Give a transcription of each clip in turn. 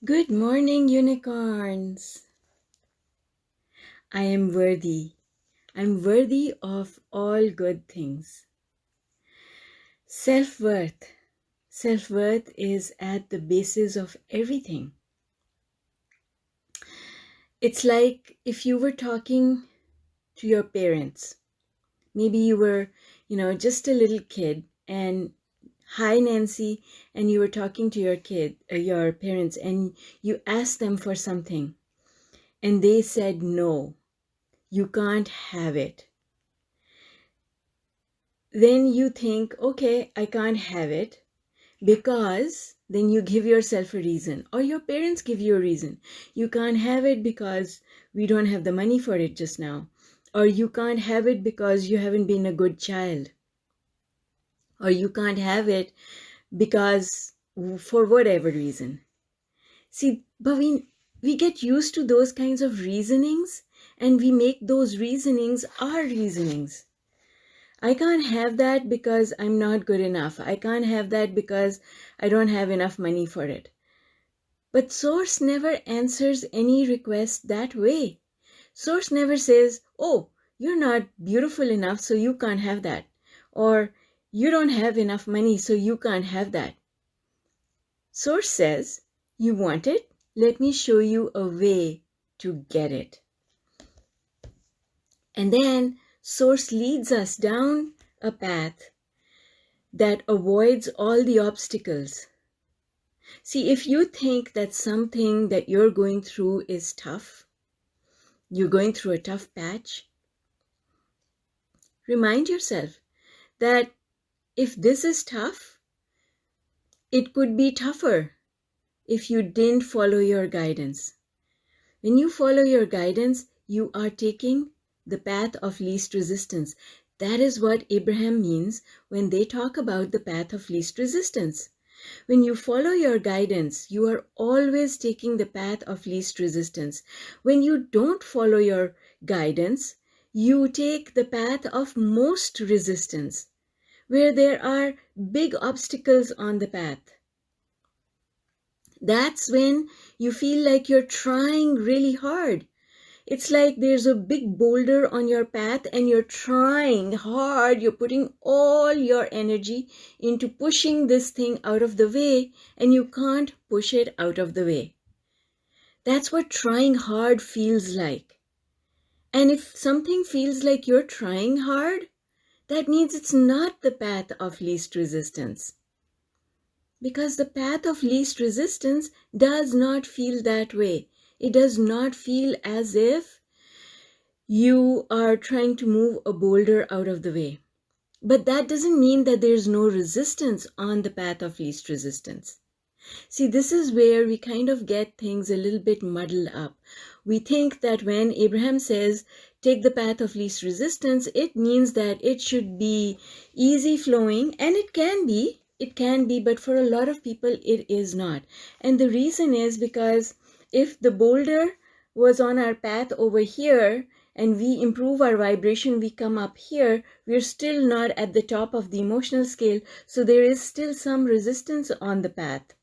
Good morning, unicorns. I am worthy. I'm worthy of all good things. Self-worth. Self-worth is at the basis of everything. It's like if you were talking to your parents. Maybe you were, just a little kid and hi Nancy, and you were talking to your parents, and you asked them for something and they said no. You can't have it. Then you think, okay, I can't have it because then you give yourself a reason, or your parents give you a reason. You can't have it because we don't have the money for it just now, or you can't have it because you haven't been a good child, or you can't have it because for whatever reason. See, but we get used to those kinds of reasonings, and we make those reasonings our reasonings. I can't have that because I'm not good enough. I can't have that because I don't have enough money for it. But Source never answers any request that way. Source never says, oh, you're not beautiful enough, so you can't have that. Or you don't have enough money, so you can't have that. Source says, you want it? Let me show you a way to get it. And then Source leads us down a path that avoids all the obstacles. See, if you think that something that you're going through is tough, you're going through a tough patch, remind yourself that if this is tough, it could be tougher if you didn't follow your guidance. When you follow your guidance, you are taking the path of least resistance. That is what Abraham means when they talk about the path of least resistance. When you follow your guidance, you are always taking the path of least resistance. When you don't follow your guidance, you take the path of most resistance, where there are big obstacles on the path. That's when you feel like you're trying really hard. It's like there's a big boulder on your path and you're trying hard. You're putting all your energy into pushing this thing out of the way, and you can't push it out of the way. That's what trying hard feels like. And if something feels like you're trying hard, that means it's not the path of least resistance. Because the path of least resistance does not feel that way. It does not feel as if you are trying to move a boulder out of the way. But that doesn't mean that there's no resistance on the path of least resistance. See, this is where we kind of get things a little bit muddled up. We think that when Abraham says, take the path of least resistance, it means that it should be easy flowing, and it can be, but for a lot of people, it is not. And the reason is because if the boulder was on our path over here, and we improve our vibration, we come up here, we're still not at the top of the emotional scale, so there is still some resistance on the path.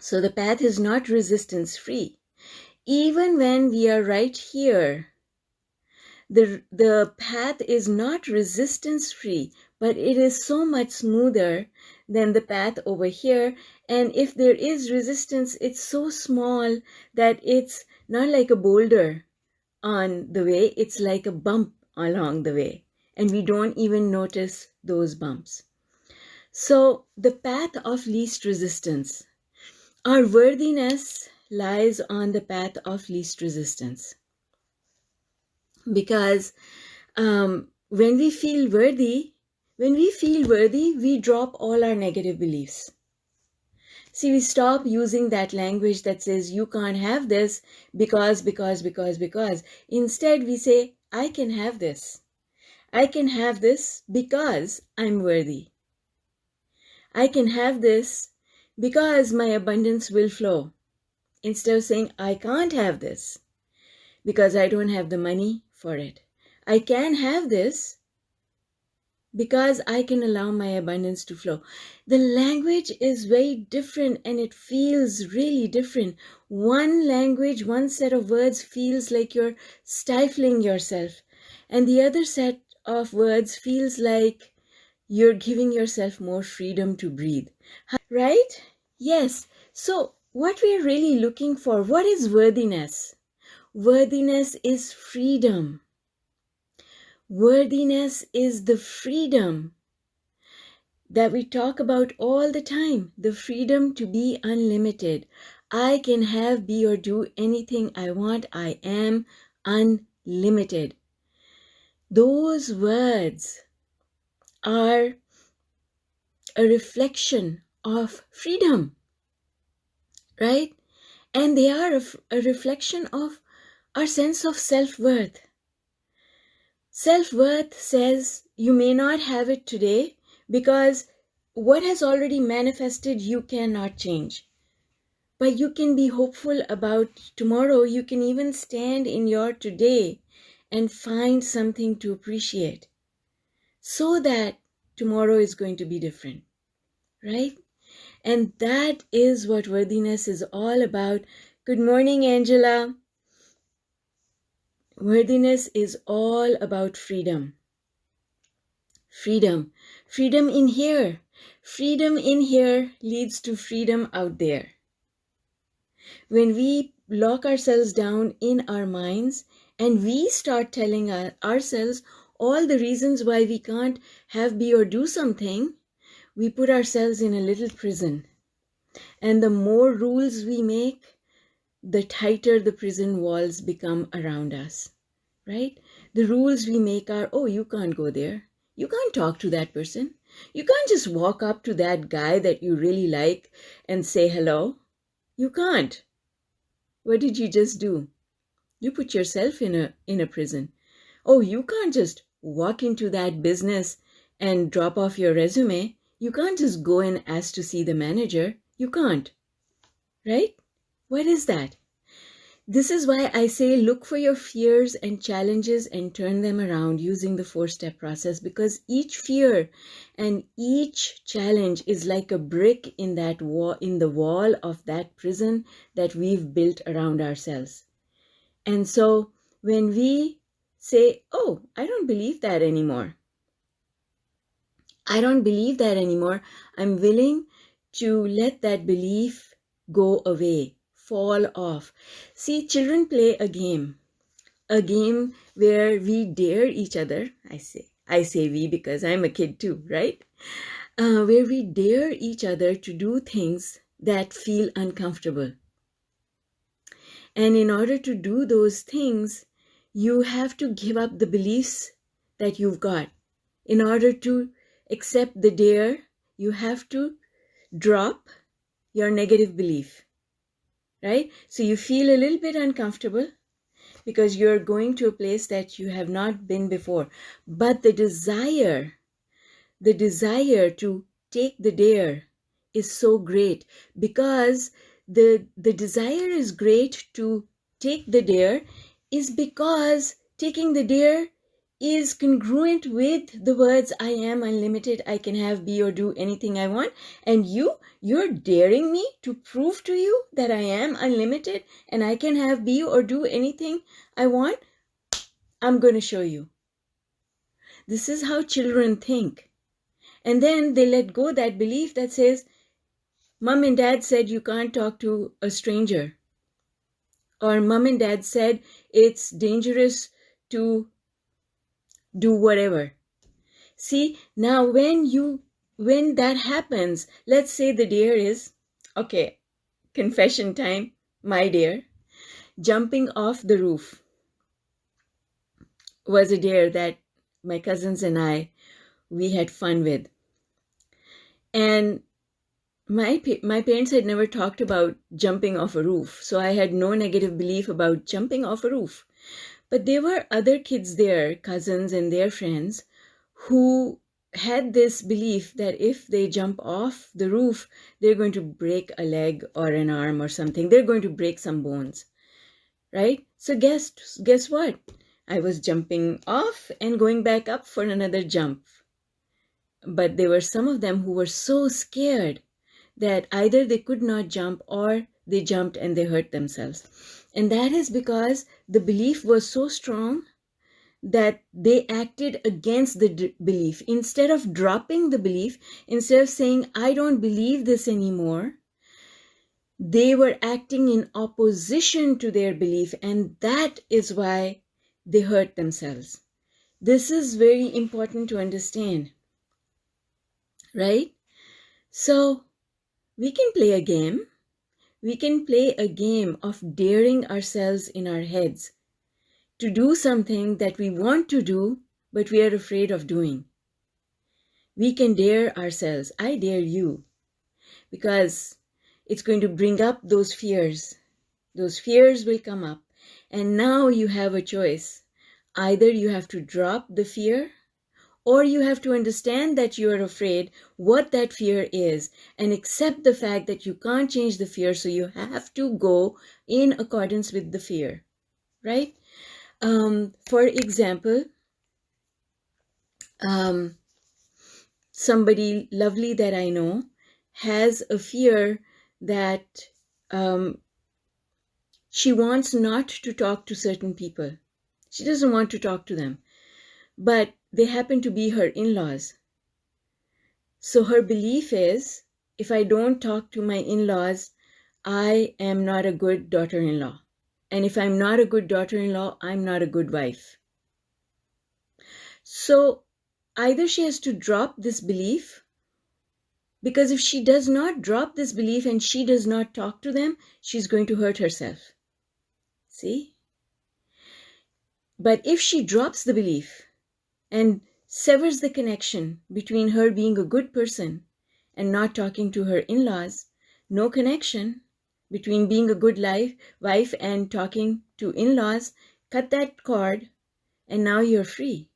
So the path is not resistance free. Even when we are right here, the path is not resistance free, but it is so much smoother than the path over here. And if there is resistance, it's so small that it's not like a boulder on the way, it's like a bump along the way, and we don't even notice those bumps. So the path of least resistance, our worthiness lies on the path of least resistance. Because when we feel worthy, we drop all our negative beliefs. See, we stop using that language that says you can't have this because. Instead, we say, I can have this. I can have this because I'm worthy. I can have this because my abundance will flow. Instead of saying, I can't have this because I don't have the money for it. I can have this because I can allow my abundance to flow. The language is very different and it feels really different. One language, one set of words feels like you're stifling yourself, and the other set of words feels like you're giving yourself more freedom to breathe. Right? Yes. So, what we're really looking for, what is worthiness? Worthiness is freedom. Worthiness is the freedom that we talk about all the time, the freedom to be unlimited. I can have, be, or do anything I want. I am unlimited. Those words are a reflection of freedom, right? And they are a reflection of our sense of self-worth. Self-worth says you may not have it today because what has already manifested you cannot change. But you can be hopeful about tomorrow. You can even stand in your today and find something to appreciate so that tomorrow is going to be different, right? And that is what worthiness is all about. Good morning, Angela. Worthiness is all about freedom. Freedom. Freedom in here. Freedom in here leads to freedom out there. When we lock ourselves down in our minds and we start telling ourselves all the reasons why we can't have, be, or do something, we put ourselves in a little prison. And the more rules we make, the tighter the prison walls become around us, right? The rules we make are, oh, you can't go there. You can't talk to that person. You can't just walk up to that guy that you really like and say hello. You can't. What did you just do? You put yourself in a prison. Oh, you can't just walk into that business and drop off your resume. You can't just go and ask to see the manager. You can't. Right? What is that? This is why I say look for your fears and challenges and turn them around using the 4-step process, because each fear and each challenge is like a brick in that wall, in the wall of that prison that we've built around ourselves. And so when we say, oh, I don't believe that anymore. I don't believe that anymore. I'm willing to let that belief go away, fall off. See, children play a game where we dare each other. I say we because I'm a kid too, right? Where we dare each other to do things that feel uncomfortable. And in order to do those things, you have to give up the beliefs that you've got. In order to accept the dare, you have to drop your negative belief, right? So you feel a little bit uncomfortable because you're going to a place that you have not been before. But the desire to take the dare is so great, because the desire is great to take the dare is because taking the dare is congruent with the words I am unlimited, I can have, be, or do anything I want. And you're daring me to prove to you that I am unlimited and I can have, be, or do anything I want. I'm going to show you. This is how children think. And then they let go that belief that says, Mom and Dad said you can't talk to a stranger. Or Mom and Dad said it's dangerous to do whatever. See, now when that happens, let's say the dare is, okay, confession time, my dare, jumping off the roof was a dare that my cousins and we had fun with. And my parents had never talked about jumping off a roof, so I had no negative belief about jumping off a roof. But there were other kids there, cousins and their friends, who had this belief that if they jump off the roof, they're going to break a leg or an arm or something. They're going to break some bones, right? So guess what? I was jumping off and going back up for another jump. But there were some of them who were so scared that either they could not jump or they jumped and they hurt themselves. And that is because the belief was so strong that they acted against the belief. Instead of dropping the belief, instead of saying, I don't believe this anymore, they were acting in opposition to their belief, and that is why they hurt themselves. This is very important to understand, right? So we can play a game. We can play a game of daring ourselves in our heads to do something that we want to do, but we are afraid of doing. We can dare ourselves. I dare you, because it's going to bring up those fears. Those fears will come up. And now you have a choice. Either you have to drop the fear, or you have to understand that you are afraid, what that fear is, and accept the fact that you can't change the fear, so you have to go in accordance with the fear, right? For example, somebody lovely that I know has a fear that she wants not to talk to certain people. She doesn't want to talk to them, but they happen to be her in-laws. So her belief is, if I don't talk to my in-laws, I am not a good daughter-in-law. And if I'm not a good daughter-in-law, I'm not a good wife. So either she has to drop this belief, because if she does not drop this belief and she does not talk to them, she's going to hurt herself. See? But if she drops the belief and severs the connection between her being a good person and not talking to her in-laws, no connection between being a good wife and talking to in-laws, cut that cord, and now you're free.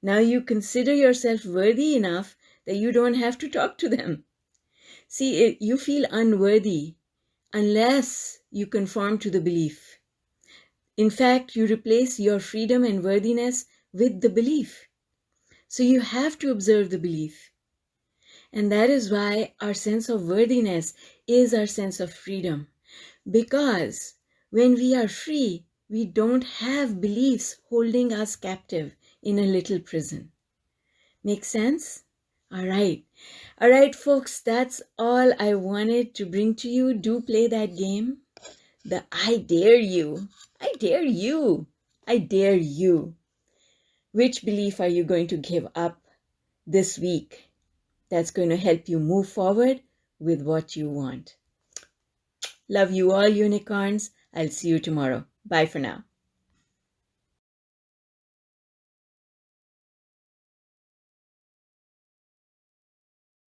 Now you consider yourself worthy enough that you don't have to talk to them. See, you feel unworthy unless you conform to the belief. In fact, you replace your freedom and worthiness with the belief. So you have to observe the belief. And that is why our sense of worthiness is our sense of freedom. Because when we are free, we don't have beliefs holding us captive in a little prison. Make sense? All right. All right, folks, that's all I wanted to bring to you. Do play that game. The I dare you. I dare you. I dare you. Which belief are you going to give up this week that's going to help you move forward with what you want? Love you all, unicorns. I'll see you tomorrow. Bye for now.